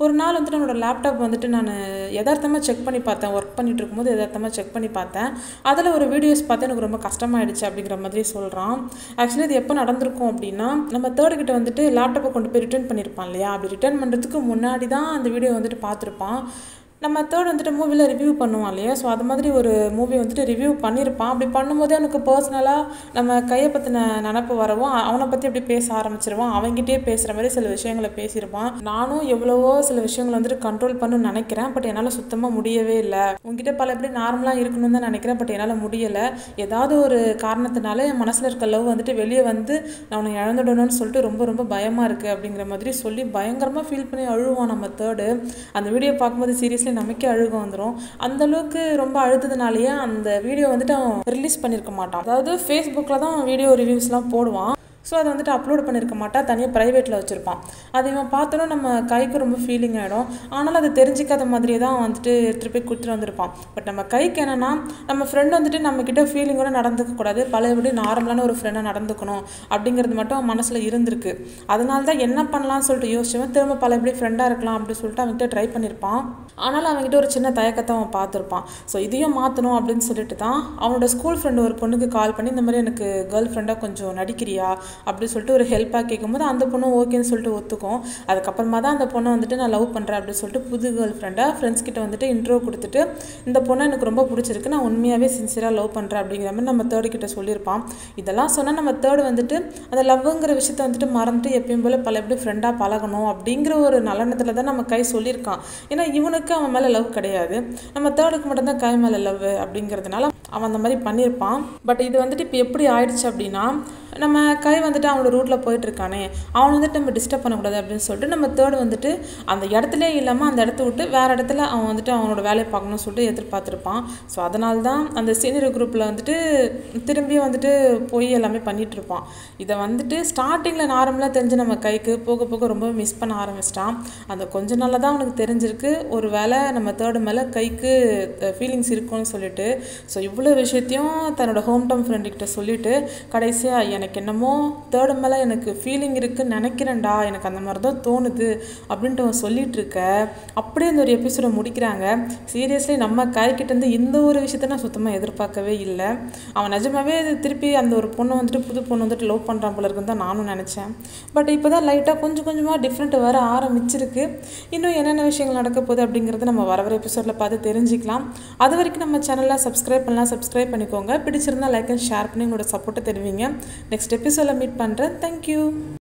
ஒரு நாள் வந்துட்டு என்னோடய லேப்டாப் வந்துட்டு நான் யதார்த்தமாக செக் பண்ணி பார்த்தேன். ஒர்க் பண்ணிட்டு இருக்கும்போது யதார்த்தமாக செக் பண்ணி பார்த்தேன். அதில் ஒரு வீடியோஸ் பார்த்து எனக்கு ரொம்ப கஷ்டமாயிடுச்சு அப்படிங்கிற மாதிரி சொல்கிறான். ஆக்சுவலி இது எப்போ நடந்திருக்கும் அப்படின்னா, நம்ம தேர்டுக்கிட்ட வந்துட்டு லேப்டாப்பை கொண்டு போய் ரிட்டர்ன் பண்ணியிருப்பான் இல்லையா, அப்படி ரிட்டர்ன் பண்ணுறதுக்கு முன்னாடி தான் அந்த வீடியோ வந்துட்டு பார்த்துருப்பான். நம்ம தேர்ட் வந்துட்டு மூவியில் ரிவ்யூ பண்ணுவான் இல்லையா, ஸோ அது மாதிரி ஒரு மூவி வந்துட்டு ரிவ்யூ பண்ணியிருப்பான். அப்படி பண்ணும்போதே எனக்கு பர்சனலாக நம்ம கையை பற்றின நினப்பு வரவும் அவனை பற்றி அப்படி பேச ஆரம்பிச்சிருவான். அவங்ககிட்டே பேசுகிற மாதிரி சில விஷயங்களை பேசியிருப்பான். நானும் எவ்வளவோ சில விஷயங்களை வந்துட்டு கண்ட்ரோல் பண்ணணும்னு நினைக்கிறேன். பட் என்னால் சுத்தமாக முடியவே இல்லை. உங்ககிட்ட பல எப்படி நார்மலாக இருக்கணும்னு தான் நினைக்கிறேன். பட் என்னால் முடியலை. ஏதாவது ஒரு காரணத்தினால என் மனசில் இருக்க லவ் வந்துட்டு வெளியே வந்து நான் அவனை இழந்துடணும்னு சொல்லிட்டு ரொம்ப ரொம்ப பயமாக இருக்குது அப்படிங்கிற மாதிரி சொல்லி பயங்கரமாக ஃபீல் பண்ணி அழுவான் நம்ம தேர்டு. அந்த வீடியோ பார்க்கும்போது சீரியஸ்லி நமக்கே அழுக வந்துடும். அந்த அளவுக்கு ரொம்ப அழுத்ததுனாலேயே அந்த வீடியோ வந்துட்டு அவன் ரிலீஸ் பண்ணியிருக்க மாட்டான். அதாவது ஃபேஸ்புக்கில் தான் வீடியோ ரிவ்யூஸ்லாம் போடுவான். ஸோ அதை வந்துட்டு அப்லோட் பண்ணியிருக்க மாட்டா, தனியாக ப்ரைவேட்டில் வச்சுருப்பான். அது இவன் பார்த்தோன்னா நம்ம கைக்கு ரொம்ப ஃபீலிங் ஆகிடும். ஆனாலும் அதை தெரிஞ்சிக்காத மாதிரியே தான் வந்துட்டு எடுத்துகிட்டு போய் கொடுத்துட்டு வந்திருப்பான். பட் நம்ம கைக்கு என்னென்னா, நம்ம ஃப்ரெண்டு வந்துட்டு நம்மக்கிட்ட ஃபீலிங்கோட நடந்துக்கக்கூடாது, பழையபடி நார்மலான ஒரு ஃப்ரெண்டாக நடந்துக்கணும் அப்படிங்கிறது மட்டும் அவன் மனசில் இருந்திருக்கு. அதனால தான் என்ன பண்ணலாம்னு சொல்லிட்டு யோசிச்சவன் திரும்ப பழையபடி ஃப்ரெண்டாக இருக்கலாம் அப்படின்னு சொல்லிட்டு அவன்கிட்ட ட்ரை பண்ணியிருப்பான். ஆனாலும் அவன்கிட்ட ஒரு சின்ன தயக்கத்தை அவன் பார்த்துருப்பான். ஸோ இதையும் மாற்றணும் அப்படின்னு சொல்லிட்டு தான் அவனோட ஸ்கூல் ஃப்ரெண்டு ஒரு பொண்ணுக்கு கால் பண்ணி இந்த மாதிரி எனக்கு கேர்ள் ஃப்ரெண்டாக கொஞ்சம் நடிக்கிறியா அப்படின்னு சொல்லிட்டு ஒரு ஹெல்ப்பாக கேட்கும்போது அந்த பொண்ணு ஓகேன்னு சொல்லிட்டு ஒத்துக்கும். அதுக்கப்புறமா தான் அந்த பொண்ணை வந்துட்டு நான் லவ் பண்ணுறேன் அப்படின்னு சொல்லிட்டு புது கேர்ள் ஃப்ரெண்டாக ஃப்ரெண்ட்ஸ் கிட்ட வந்துட்டு இன்ட்ரோ கொடுத்துட்டு இந்த பொண்ணை எனக்கு ரொம்ப பிடிச்சிருக்கு, நான் உண்மையாகவே சின்சியராக லவ் பண்ணுறேன் அப்படிங்கிற மாதிரி நம்ம தேர்டு கிட்ட சொல்லியிருப்பான். இதெல்லாம் சொன்னால் நம்ம தேர்டு வந்துட்டு அந்த லவ்ங்கிற விஷயத்த வந்துட்டு மறந்துட்டு எப்பயும் போல் பல எப்படி ஃப்ரெண்டாக பழகணும் அப்படிங்கிற ஒரு நல்லெண்ணத்தில் தான் நம்ம கை சொல்லியிருக்கான். ஏன்னா இவனுக்கு அவன் மேலே லவ் கிடையாது, நம்ம தேர்டுக்கு மட்டும்தான் கை மேலே லவ் அப்படிங்கிறதுனால அவன் அந்த மாதிரி பண்ணியிருப்பான். பட் இது வந்துட்டு இப்போ எப்படி ஆயிடுச்சு அப்படின்னா, நம்ம கை வந்துட்டு அவனோட ரூட்டில் போயிட்டுருக்கானே, அவன் வந்துட்டு நம்ம டிஸ்டர்ப் பண்ணக்கூடாது அப்படின்னு சொல்லிட்டு நம்ம தேர்டு வந்துட்டு அந்த இடத்துலே இல்லாமல் அந்த இடத்த விட்டு வேறு இடத்துல அவன் வந்துட்டு அவனோட வேலையை பார்க்கணும்னு சொல்லிட்டு எதிர்பார்த்துருப்பான். ஸோ அதனால தான் அந்த சீனியர் குரூப்பில் வந்துட்டு திரும்பி வந்துட்டு போய் எல்லாமே பண்ணிகிட்ருப்பான். இதை வந்துட்டு ஸ்டார்டிங்கில் நார்மலாக தெரிஞ்சு நம்ம கைக்கு போக போக ரொம்ப மிஸ் பண்ண ஆரம்பிச்சிட்டான். அந்த கொஞ்ச நாளில் தான் அவனுக்கு தெரிஞ்சிருக்கு ஒரு வேளை நம்ம தேர்டு மேலே கைக்கு ஃபீலிங்ஸ் இருக்குன்னு சொல்லிட்டு. ஸோ இவ்வளோ விஷயத்தையும் தன்னோட ஹோம் டவுன் ஃப்ரெண்டுக்கிட்ட சொல்லிவிட்டு கடைசியாக எனக்கு என்னமோ தேர்டு மேலே எனக்கு ஃபீலிங் இருக்குன்னு நினைக்கிறேன்டா, எனக்கு அந்த மாதிரி தான் தோணுது அப்படின்ட்டு அவன் சொல்லிட்டு இருக்க அப்படியே இந்த ஒரு எபிசோடை முடிக்கிறாங்க. சீரியஸ்லி நம்ம கைக்கிட்டேருந்து இந்த ஒரு விஷயத்த நான் சுத்தமாக எதிர்பார்க்கவே இல்லை. அவன் நிஜமாவே திருப்பி அந்த ஒரு பொண்ணை வந்துட்டு புது பொண்ணு வந்துட்டு லவ் பண்ணுறான் போல இருக்குன்னு தான் நானும் நினச்சேன். பட் இப்போ தான் லைட்டாக கொஞ்சம் கொஞ்சமாக டிஃப்ரெண்ட் வர ஆரம்பிச்சிருக்கு. இன்னும் என்னென்ன விஷயங்கள் நடக்க போகுது அப்படிங்கிறது நம்ம வர எபிசோடில் பார்த்து தெரிஞ்சுக்கலாம். அது வரைக்கும் நம்ம சேனலில் சப்ஸ்கிரைப் பண்ணிக்கோங்க. பிடிச்சிருந்தா லைக் அண்ட் ஷேர் பண்ணி உங்களோட சப்போர்ட்டை தெரிவிங்க. நெக்ஸ்ட் எபிசோடில் மீட் பண்ணுறேன். தேங்க்யூ.